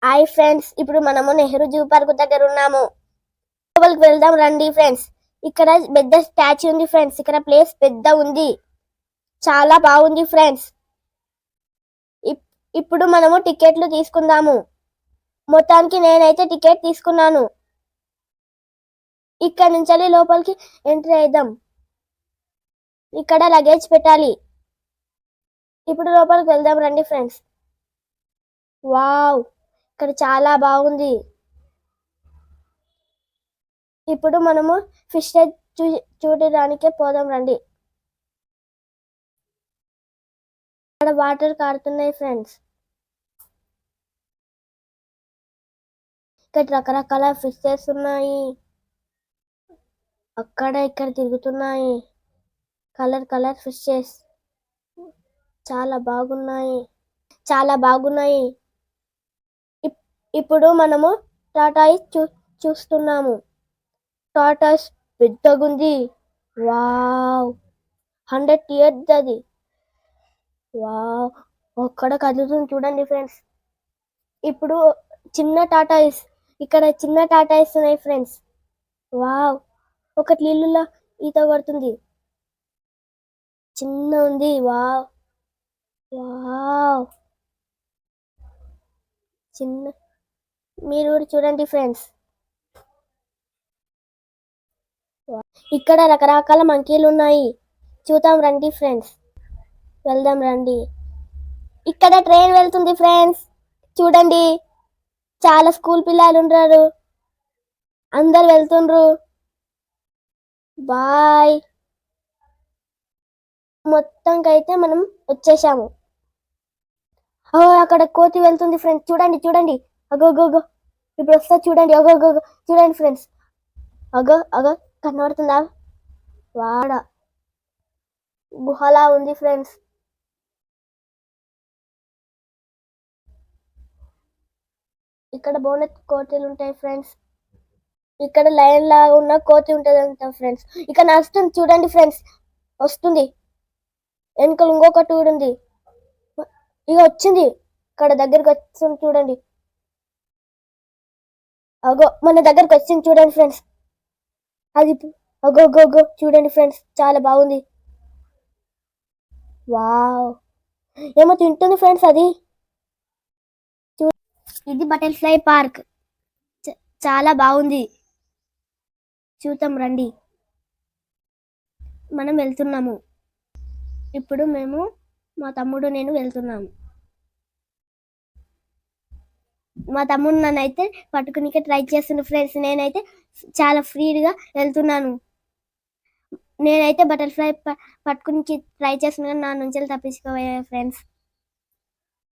Hi friends, ఇప్పుడు మనము Nehru zoo park దగ్గర ఉన్నాము. లోపలికి వెళ్దాం రండి ఫ్రెండ్స్. ఇక్కడ పెద్ద స్టాచ్యూ ఉంది ఫ్రెండ్స్. ఇక్కడ ప్లేస్ పెద్ద ఉంది, చాలా బాగుంది ఫ్రెండ్స్. ఇప్పుడు మనము టికెట్లు తీసుకుందాము. మొత్తానికి నేనైతే టికెట్ తీసుకున్నాను. ఇక్కడ నుంచి లోపలికి ఎంట్రీ అయిదాం. ఇక్కడ లగేజ్ పెట్టాలి. ఇప్పుడు లోపలికి వెళ్దాం రండి ఫ్రెండ్స్. వావ్, ఇక్కడ చాలా బాగుంది. ఇప్పుడు మనము ఫిష్ చూడడానికే పోదాం రండి. ఇక్కడ వాటర్ కారుతున్నాయి ఫ్రెండ్స్. ఇక్కడ రకరకాల ఫిషెస్ ఉన్నాయి. అక్కడ ఇక్కడ తిరుగుతున్నాయి. కలర్ కలర్ ఫిషెస్ చాలా బాగున్నాయి, చాలా బాగున్నాయి. ఇప్పుడు మనము టాటాయిస్ చూస్తున్నాము. టాటాయిస్ పెద్దగుంది. వావ్, 100 ఇయర్స్ అది. వావ్, అక్కడ కదులుతుంది చూడండి ఫ్రెండ్స్. ఇప్పుడు చిన్న టాటాయిస్, ఇక్కడ చిన్న టాటాయిస్ ఉన్నాయి ఫ్రెండ్స్. వావ్, ఒకటి నీళ్ళలో ఈత కొడుతుంది, చిన్న ఉంది. వావ్ వావ్, చిన్న, మీరు కూడా చూడండి ఫ్రెండ్స్. ఇక్కడ రకరకాల మంకీలు ఉన్నాయి, చూద్దాం రండి ఫ్రెండ్స్. వెళ్దాం రండి. ఇక్కడ ట్రైన్ వెళ్తుంది ఫ్రెండ్స్, చూడండి. చాలా స్కూల్ పిల్లలు ఉంటారు, అందరు వెళ్తుండ్రు. బాయ్. మొత్తంకైతే మనం వచ్చేసాము. అక్కడ కోతి వెళ్తుంది ఫ్రెండ్స్, చూడండి చూడండి. అగోగోగో, ఇప్పుడు వస్తా చూడండి. అగోగోగో, చూడండి ఫ్రెండ్స్. అగో కనబడుతుందా? వాడ గుహలా ఉంది ఫ్రెండ్స్. ఇక్కడ బోనెట్ కోతులు ఉంటాయి ఫ్రెండ్స్. ఇక్కడ లైన్ లాగా ఉన్న కోతి ఉంటుంది అంట ఫ్రెండ్స్. ఇక్కడ నడుస్తుంది చూడండి ఫ్రెండ్స్, వస్తుంది. వెనుకలు ఇంకొకటి కూడా ఉంది. ఇక వచ్చింది, ఇక్కడ దగ్గరికి వచ్చింది చూడండి. అగో మన దగ్గరకు వచ్చింది చూడండి ఫ్రెండ్స్. అది అగోగోగో, చూడండి ఫ్రెండ్స్, చాలా బాగుంది. వావ్, ఏమో తింటుంది ఫ్రెండ్స్ అది. ఇది బటర్ఫ్లై పార్క్, చాలా బాగుంది, చూద్దాం రండి. మనం వెళ్తున్నాము. ఇప్పుడు మేము, మా తమ్ముడు నేను వెళ్తున్నాము. మా తమ్ముడు నన్నైతే పట్టుకునికే ట్రై చేస్తున్న ఫ్రెండ్స్. నేనైతే చాలా ఫ్రీగా వెళ్తున్నాను. నేనైతే బటర్ఫ్లై పట్టుకుని ట్రై చేస్తున్నాను, నా నుంచి తప్పించుకోవయ్యా ఫ్రెండ్స్.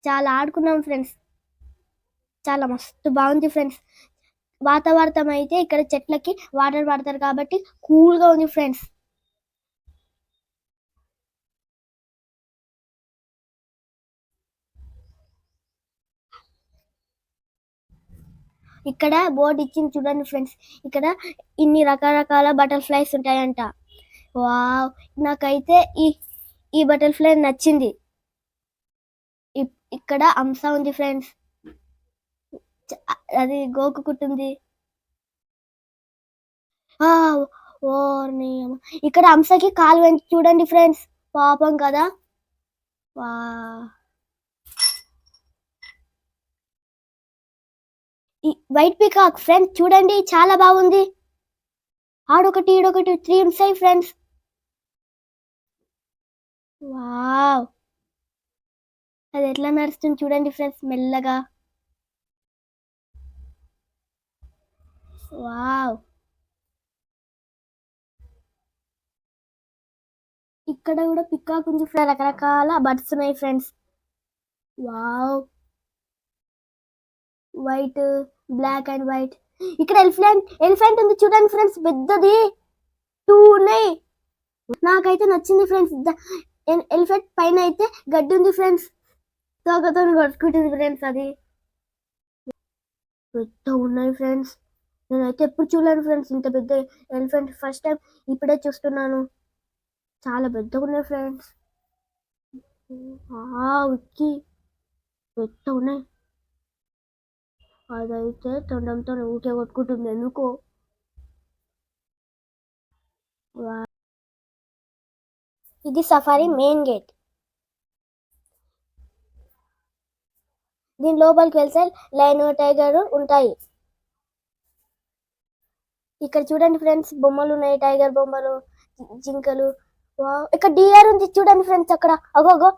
చాలా ఆడుకున్నాం ఫ్రెండ్స్, చాలా మస్తు బాగుంది ఫ్రెండ్స్. వాతావరణం అయితే ఇక్కడ చెట్లకి వాటర్ పడతారు కాబట్టి కూల్గా ఉంది ఫ్రెండ్స్. ఇక్కడ బోర్డు ఇచ్చింది చూడండి ఫ్రెండ్స్. ఇక్కడ ఇన్ని రకరకాల బటర్ఫ్లైస్ ఉంటాయంట. వావ్, నాకైతే ఈ బటర్ఫ్లై నచ్చింది. ఇక్కడ హంస ఉంది ఫ్రెండ్స్, అది గోకుకుంటుంది. ఇక్కడ హంసకి కాలు చూడండి ఫ్రెండ్స్, పాపం కదా. వా, వైట్ పీకాక్ ఫ్రెండ్స్, చూడండి చాలా బాగుంది. ఆడొకటి ఈడొకటి 3 ఉంటాయి ఫ్రెండ్స్. వావ్, అది ఎట్లా నడుస్తుంది చూడండి ఫ్రెండ్స్, మెల్లగా. వావ్, ఇక్కడ కూడా పికాక్ ఉంది, రకరకాల బర్డ్స్ ఉన్నాయి friends. Wow, white, black and white. ఇక్కడ ఎలిఫెంట్ ఉంది చూడండి ఫ్రెండ్స్, పెద్దది. 2 ఉన్నాయి. నాకైతే నచ్చింది ఫ్రెండ్స్. ఎలిఫెంట్ పైన అయితే గడ్డి ఉంది ఫ్రెండ్స్, తోకతో కొట్టుకుంటుంది ఫ్రెండ్స్. అది పెద్ద ఉన్నాయి ఫ్రెండ్స్. నేనైతే ఎప్పుడు చూడలేను ఫ్రెండ్స్ ఇంత పెద్ద ఎలిఫెంట్, ఫస్ట్ టైం ఇప్పుడే చూస్తున్నాను. చాలా పెద్దగా ఉన్నాయి ఫ్రెండ్స్. విక్కీ, పెద్ద ఉన్నాయి. అదైతే తొండంతో ఊకే కొట్టుకుంటుంది ఎందుకో. ఇది సఫారీ మెయిన్ గేట్. దీని లోపలికి వెళ్తే లైన్ టైగర్ ఉంటాయి. ఇక్కడ చూడండి ఫ్రెండ్స్, బొమ్మలు ఉన్నాయి, టైగర్ బొమ్మలు, జింకలు. ఇక్కడ డిఆర్ ఉంది చూడండి ఫ్రెండ్స్, అక్కడ అగోగో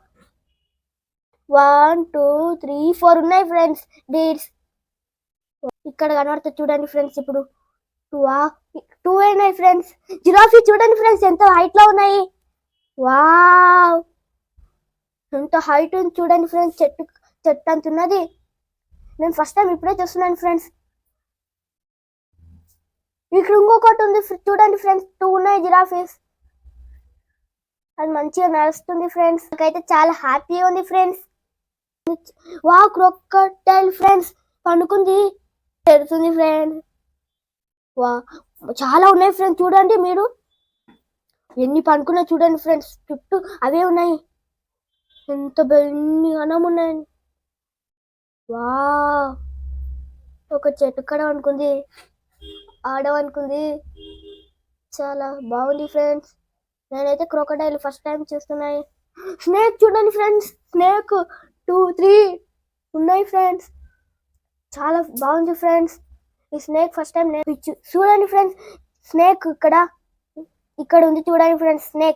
1 2 3 4 ఉన్నాయి ఫ్రెండ్స్ డీర్స్. ఇక్కడ కనబడుతుంది చూడండి ఫ్రెండ్స్. ఇప్పుడు 2 ఉన్నాయి ఫ్రెండ్స్. జిరాఫీ చూడండి ఫ్రెండ్స్ ఎంత హైట్ లో ఉన్నాయి. వావ్, ఎంత హైట్ ఉంది చూడండి ఫ్రెండ్స్. చెట్టు అంత ఉన్నది. నేను ఫస్ట్ టైం ఇప్పుడే చూస్తున్నాను ఫ్రెండ్స్. ఇక్కడ ఇంకొకటి ఉంది చూడండి ఫ్రెండ్స్. 2 ఉన్నాయి జిరాఫీస్. అది మంచిగా నడుస్తుంది ఫ్రెండ్స్. నాకైతే చాలా హ్యాపీగా ఉంది ఫ్రెండ్స్. వా, క్రొకడైల్ ఫ్రెండ్స్ పండుకుంది, తెరుతుంది ఫ్రెండ్స్. వా, చాలా ఉన్నాయి ఫ్రెండ్స్. చూడండి మీరు ఎన్ని పండుకున్నా చూడండి ఫ్రెండ్స్. చుట్టూ అవే ఉన్నాయి. ఎంత ఎన్ని అన్నం ఉన్నాయి. వా, ఒక చెట్టు కడ అనుకుంది, ఆడవనుకుంది. చాలా బాగుంది ఫ్రెండ్స్. నేనైతే క్రొకడైల్ ఫస్ట్ టైం చూస్తున్నాయి. స్నేక్ చూడండి ఫ్రెండ్స్. స్నేక్ 2 3 ఉన్నాయి ఫ్రెండ్స్. చాలా బాగుంది ఫ్రెండ్స్. ఈ స్నేక్ ఫస్ట్ టైం చూడండి ఫ్రెండ్స్. స్నేక్ ఇక్కడ ఉంది చూడండి ఫ్రెండ్స్. స్నేక్